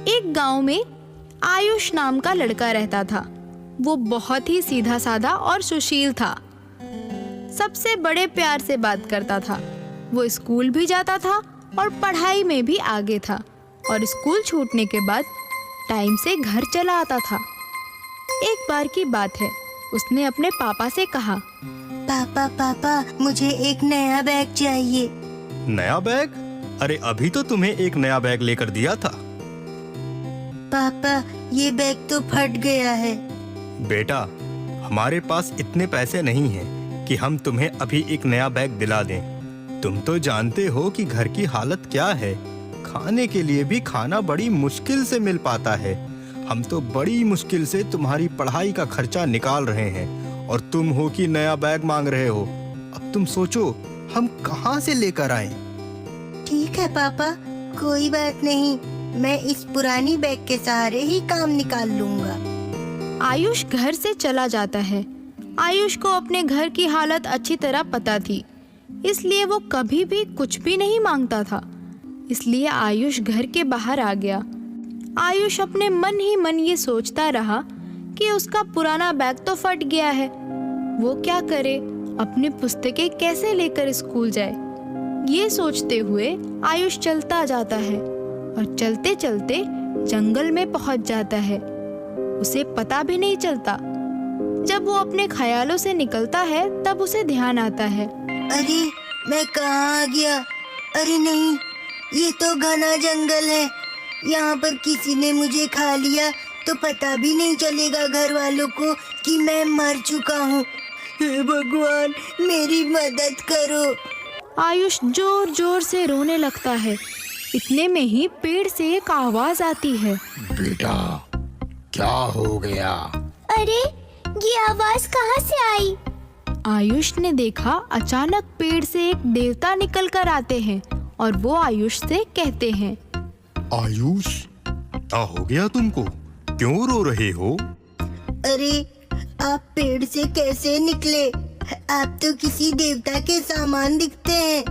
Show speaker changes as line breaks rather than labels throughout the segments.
एक गांव में आयुष नाम का लड़का रहता था। वो बहुत ही सीधा साधा और सुशील था। सबसे बड़े प्यार से बात करता था। वो स्कूल भी जाता था और पढ़ाई में भी आगे था और स्कूल छूटने के बाद टाइम से घर चला आता था। एक बार की बात है, उसने अपने पापा से कहा,
पापा पापा मुझे एक नया बैग चाहिए।
नया बैग? अरे अभी तो तुम्हें एक नया बैग लेकर दिया था।
पापा ये बैग तो फट गया है।
बेटा, हमारे पास इतने पैसे नहीं हैं कि हम तुम्हें अभी एक नया बैग दिला दें। तुम तो जानते हो कि घर की हालत क्या है। खाने के लिए भी खाना बड़ी मुश्किल से मिल पाता है। हम तो बड़ी मुश्किल से तुम्हारी पढ़ाई का खर्चा निकाल रहे हैं और तुम हो कि नया बैग मांग रहे हो। अब तुम सोचो हम कहाँ से लेकर आएं?
ठीक है पापा, कोई बात नहीं, मैं इस पुरानी बैग के सहारे ही काम निकाल लूंगा।
आयुष घर से चला जाता है। आयुष को अपने घर की हालत अच्छी तरह पता थी, इसलिए वो कभी भी कुछ भी नहीं मांगता था। इसलिए आयुष घर के बाहर आ गया। आयुष अपने मन ही मन ये सोचता रहा कि उसका पुराना बैग तो फट गया है। वो क्या करे, अपनी पुस्तकें कैसे लेकर स्कूल जाए। ये सोचते हुए आयुष चलता जाता है और चलते चलते जंगल में पहुंच जाता है। उसे पता भी नहीं चलता। जब वो अपने ख्यालों से निकलता है तब उसे ध्यान आता है,
अरे मैं कहाँ आ गया? अरे नहीं, ये तो घना जंगल है। यहाँ पर किसी ने मुझे खा लिया तो पता भी नहीं चलेगा घर वालों को कि मैं मर चुका हूँ। हे भगवान, मेरी मदद करो।
आयुष जोर जोर से रोने लगता है। इतने में ही पेड़ से एक आवाज आती है,
बेटा क्या हो गया?
अरे ये आवाज कहाँ से आई?
आयुष ने देखा अचानक पेड़ से एक देवता निकल कर आते हैं और वो आयुष से कहते हैं,
आयुष, क्या हो गया तुमको? क्यों रो रहे हो?
अरे आप पेड़ से कैसे निकले? आप तो किसी देवता के सामान दिखते हैं।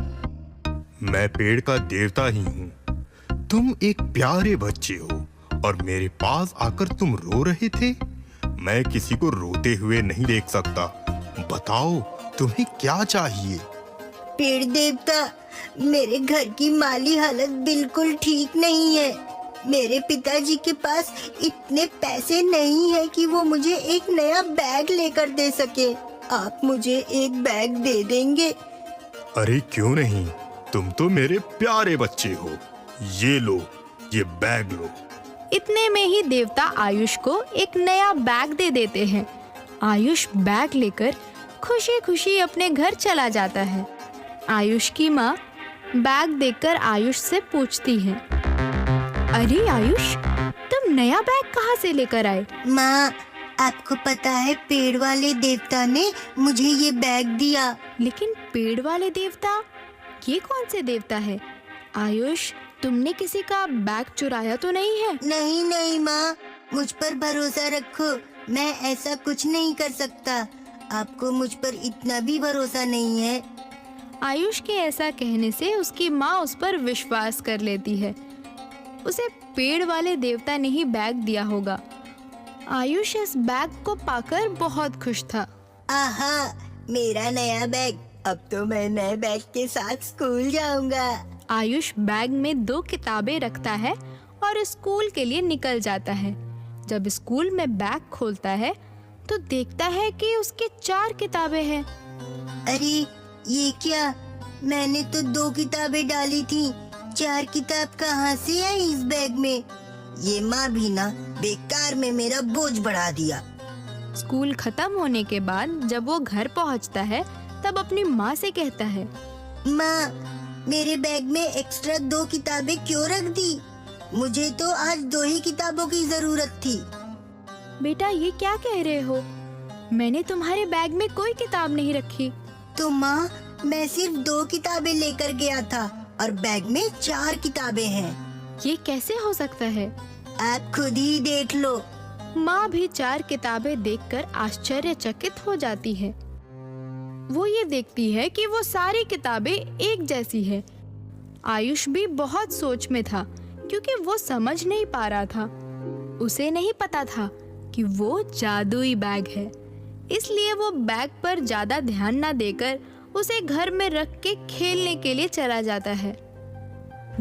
मैं पेड़ का देवता ही हूँ। तुम एक प्यारे बच्चे हो और मेरे पास आकर तुम रो रहे थे। मैं किसी को रोते हुए नहीं देख सकता। बताओ तुम्हें क्या चाहिए?
पेड़ देवता, मेरे घर की माली हालत बिल्कुल ठीक नहीं है। मेरे पिताजी के पास इतने पैसे नहीं है कि वो मुझे एक नया बैग लेकर दे सके। आप मुझे एक बैग दे देंगे?
अरे क्यों नहीं, तुम तो मेरे प्यारे बच्चे हो। ये लो, ये बैग लो।
इतने में ही देवता आयुष को एक नया बैग दे देते हैं। आयुष बैग लेकर खुशी खुशी अपने घर चला जाता है। आयुष की माँ बैग देखकर आयुष से पूछती है, अरे आयुष, तुम नया बैग कहाँ से लेकर आए?
माँ, आपको पता है पेड़ वाले देवता ने मुझे ये बैग दिया।
लेकिन पेड़ वाले देवता? ये कौन से देवता है? आयुष, तुमने किसी का बैग चुराया तो नहीं है?
नहीं नहीं माँ, मुझ पर भरोसा रखो, मैं ऐसा कुछ नहीं कर सकता। आपको मुझ पर इतना भी भरोसा नहीं है।
आयुष के ऐसा कहने से उसकी माँ उस पर विश्वास कर लेती है। उसे पेड़ वाले देवता ने ही बैग दिया होगा। आयुष इस बैग को पाकर बहुत खुश था।
आहा, मेरा नया बैग। अब तो मैं नए बैग के साथ स्कूल जाऊंगा।
आयुष बैग में 2 किताबें रखता है और स्कूल के लिए निकल जाता है। जब स्कूल में बैग खोलता है तो देखता है कि उसके 4 किताबें हैं।
अरे ये क्या? मैंने तो 2 किताबें डाली थी, 4 किताब कहाँ से आई इस बैग में? ये माँ भी ना बेकार में मेरा बोझ बढ़ा दिया।
स्कूल खत्म होने के बाद जब वो घर पहुंचता है तब अपनी माँ से कहता है,
माँ, मेरे बैग में एक्स्ट्रा 2 किताबें क्यों रख दी? मुझे तो आज 2 ही किताबों की जरूरत थी।
बेटा ये क्या कह रहे हो? मैंने तुम्हारे बैग में कोई किताब नहीं रखी।
तो माँ, मैं सिर्फ 2 किताबें लेकर गया था और बैग में 4 किताबें हैं।
ये कैसे हो सकता है?
आप खुद ही देख लो।
माँ भी 4 किताबें देखकर आश्चर्यचकित हो जाती है। वो ये देखती है कि वो सारी किताबें एक जैसी है। आयुष भी बहुत सोच में था क्योंकि वो समझ नहीं पा रहा था। उसे नहीं पता था कि वो जादुई बैग है, इसलिए वो बैग पर ज्यादा ध्यान ना देकर उसे घर में रख के खेलने के लिए चला जाता है।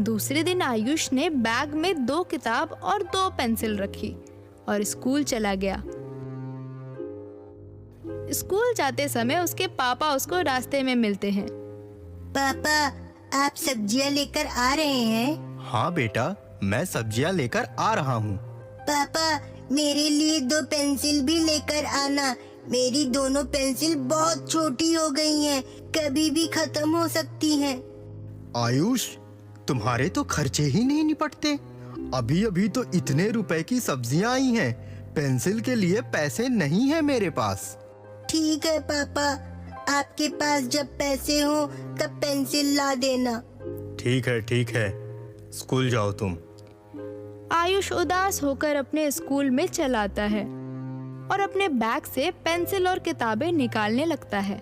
दूसरे दिन आयुष ने बैग में 2 किताब और 2 पेंसिल रखी और स्कूल चला गया। स्कूल जाते समय उसके पापा उसको रास्ते में मिलते हैं।
पापा, आप सब्जियां लेकर आ रहे हैं?
हाँ बेटा, मैं सब्जियां लेकर आ रहा हूँ।
पापा, मेरे लिए 2 पेंसिल भी लेकर आना। मेरी दोनों पेंसिल बहुत छोटी हो गई हैं, कभी भी खत्म हो सकती हैं।
आयुष, तुम्हारे तो खर्चे ही नहीं निपटते। अभी अभी तो इतने रुपए की सब्जियां आई हैं, पेंसिल के लिए पैसे नहीं है मेरे पास।
ठीक है पापा, आपके पास जब पैसे हो तब पेंसिल ला देना।
ठीक है, स्कूल जाओ तुम।
आयुष उदास होकर अपने स्कूल में चला आता है और अपने बैग से पेंसिल और किताबें निकालने लगता है।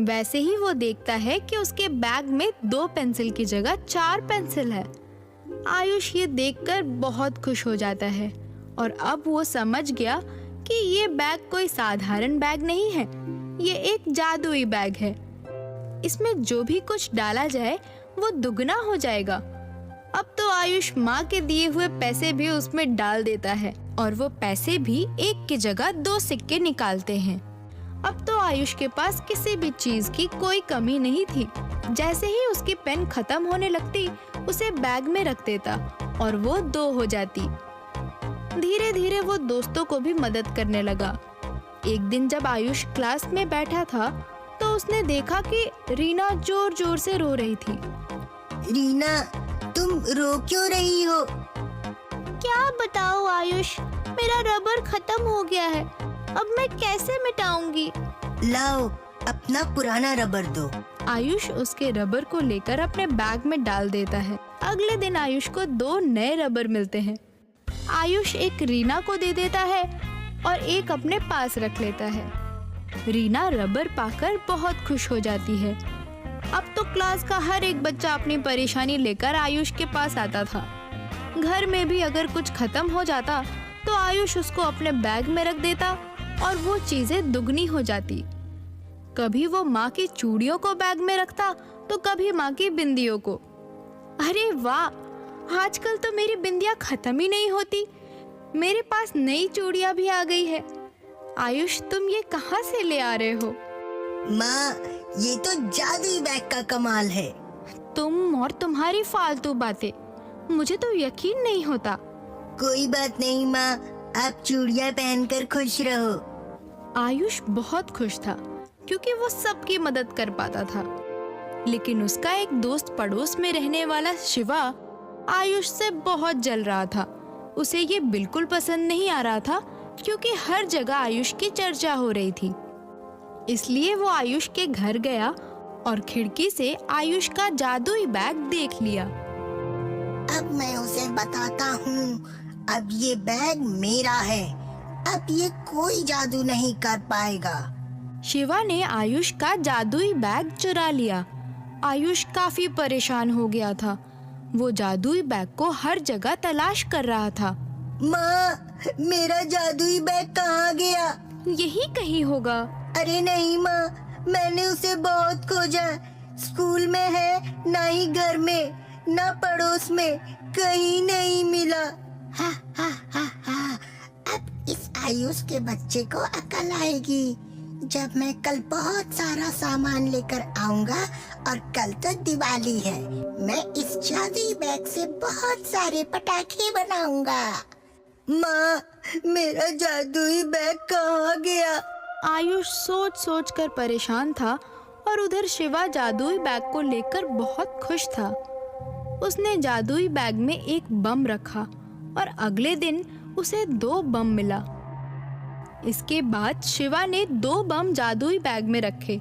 वैसे ही वो देखता है कि उसके बैग में 2 पेंसिल की जगह 4 पेंसिल है। आयुष ये देखकर बहुत खुश हो जाता है और अब वो समझ गया कि ये बैग कोई साधारण बैग नहीं है, ये एक जादुई बैग है। इसमें जो भी कुछ डाला जाए वो दुगना हो जाएगा। अब तो आयुष माँ के दिए हुए पैसे भी उसमें डाल देता है और वो पैसे भी 1 की जगह 2 सिक्के निकालते हैं। अब तो आयुष के पास किसी भी चीज की कोई कमी नहीं थी। जैसे ही उसकी पेन खत्म होने लगती, उसे बैग में रख देता और वो 2 हो जाती। धीरे धीरे वो दोस्तों को भी मदद करने लगा। एक दिन जब आयुष क्लास में बैठा था तो उसने देखा कि रीना जोर जोर से रो रही थी।
रीना, तुम रो क्यों रही हो?
क्या बताऊं आयुष, मेरा रबर खत्म हो गया है, अब मैं कैसे मिटाऊंगी?
लाओ, अपना पुराना रबर दो।
आयुष उसके रबर को लेकर अपने बैग में डाल देता है। अगले दिन आयुष को 2 नए रबर मिलते हैं। आयुष एक रीना को दे देता है और एक अपने पास रख लेता है। रीना रबर पाकर बहुत खुश हो जाती है। अब तो क्लास का हर एक बच्चा अपनी परेशानी लेकर आयुष के पास आता था। घर में भी अगर कुछ खत्म हो जाता तो आयुष उसको अपने बैग में रख देता और वो चीजें दुगनी हो जाती। कभी वो माँ की चूड़ियों को बैग में रखता तो कभी माँ की बिंदियों को। अरे वाह, आजकल तो मेरी बिंदियां खत्म ही नहीं होती। मेरे पास नई चूड़ियां भी आ गई है। आयुष, तुम ये कहाँ से ले आ रहे हो?
माँ, ये तो जादुई बैग का कमाल है।
तुम और तुम्हारी फालतू बातें, मुझे तो यकीन नहीं होता।
कोई बात नहीं माँ, आप चूड़ियाँ पहनकर खुश रहो।
आयुष बहुत खुश था क्योंकि वो सबकी मदद कर पाता था। लेकिन उसका एक दोस्त पड़ोस में रहने वाला शिवा आयुष से बहुत जल रहा था। उसे ये बिल्कुल पसंद नहीं आ रहा था क्योंकि हर जगह आयुष की चर्चा हो रही थी। इसलिए वो आयुष के घर गया और खिड़की से आयुष का जादुई बैग देख लिया।
अब मैं उसे बताता हूँ, अब ये बैग मेरा है। अब ये कोई जादू नहीं कर पाएगा।
शिवा ने आयुष का जादुई बैग चुरा लिया। आयुष काफी परेशान हो गया था। वो जादुई बैग को हर जगह तलाश कर रहा था।
माँ, मेरा जादुई बैग कहाँ गया?
यही कहीं होगा।
अरे नहीं माँ, मैंने उसे बहुत खोजा। स्कूल में है, ना ही घर में, ना पड़ोस में, कहीं नहीं मिला। हा हा हा हा, अब इस आयुष के बच्चे को अकल आएगी जब मैं कल बहुत सारा सामान लेकर आऊंगा। और कल तो दिवाली है, मैं इस जादुई बैग से बहुत सारे पटाखे बनाऊंगा। माँ, मेरा जादुई बैग कहाँ गया?
आयुष सोच सोच कर परेशान था और उधर शिवा जादुई बैग को लेकर बहुत खुश था। उसने जादुई बैग में एक बम रखा और अगले दिन उसे 2 बम मिला। इसके बाद शिवा ने 2 बम जादुई बैग में रखे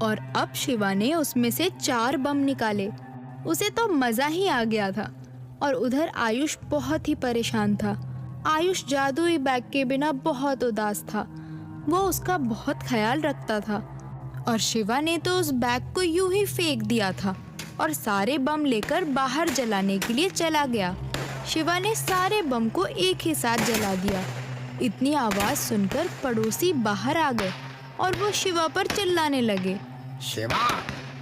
और अब शिवा ने उसमें से 4 बम निकाले। उसे तो मजा ही आ गया था और उधर आयुष बहुत ही परेशान था। आयुष जादुई बैग के बिना बहुत उदास था। वो उसका बहुत ख्याल रखता था और शिवा ने तो उस बैग को यूं ही फेंक दिया था और सारे बम लेकर बाहर जलाने के लिए चला गया। शिवा ने सारे बम को एक ही साथ जला दिया। इतनी आवाज सुनकर पड़ोसी बाहर आ गए और वो शिवा पर चिल्लाने लगे।
शिवा,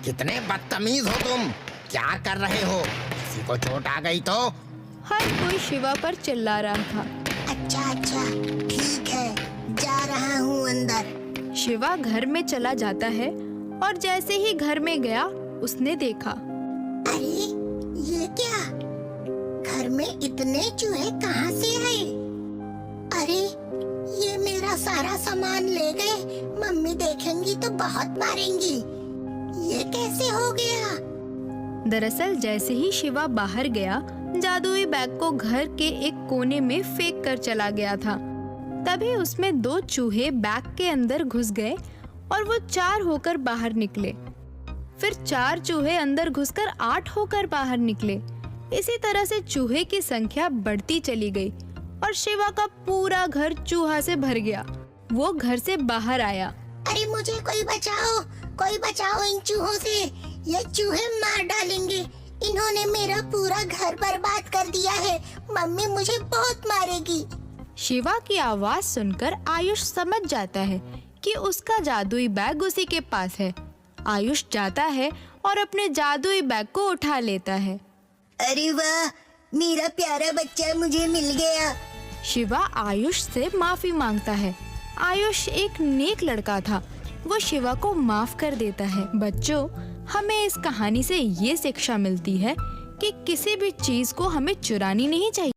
कितने बदतमीज हो तुम, क्या कर रहे हो? किसी को चोट आ गई तो?
हर कोई शिवा पर चिल्ला रहा था।
अच्छा ठीक है, जा रहा हूँ अंदर।
शिवा घर में चला जाता है और जैसे ही घर में गया उसने देखा,
अरे ये क्या, घर में इतने चूहे कहाँ से आए? अरे ये मेरा सारा सामान ले गए, मम्मी देखेंगी तो बहुत मारेंगी। ये कैसे हो गया?
दरअसल जैसे ही शिवा बाहर गया, जादुई बैग को घर के एक कोने में फेंक कर चला गया था। तभी उसमें 2 चूहे बैग के अंदर घुस गए और वो 4 होकर बाहर निकले। फिर 4 चूहे अंदर घुसकर 8 होकर बाहर निकले। इसी तरह से चूहे की संख्या बढ़ती चली गई और शिवा का पूरा घर चूहा से भर गया। वो घर से बाहर आया।
अरे मुझे कोई बचाओ इन चूहों से, ये चूहे मार डालेंगे। इन्होंने मेरा पूरा घर बर्बाद कर दिया है, मम्मी मुझे बहुत मारेगी।
शिवा की आवाज सुनकर आयुष समझ जाता है कि उसका जादुई बैग उसी के पास है। आयुष जाता है और अपने जादुई बैग को उठा लेता है।
अरे वाह, मेरा प्यारा बच्चा मुझे मिल गया।
शिवा आयुष से माफी मांगता है। आयुष एक नेक लड़का था, वो शिवा को माफ कर देता है। बच्चों, हमें इस कहानी से ये शिक्षा मिलती है कि किसी भी चीज को हमें चुरानी नहीं चाहिए।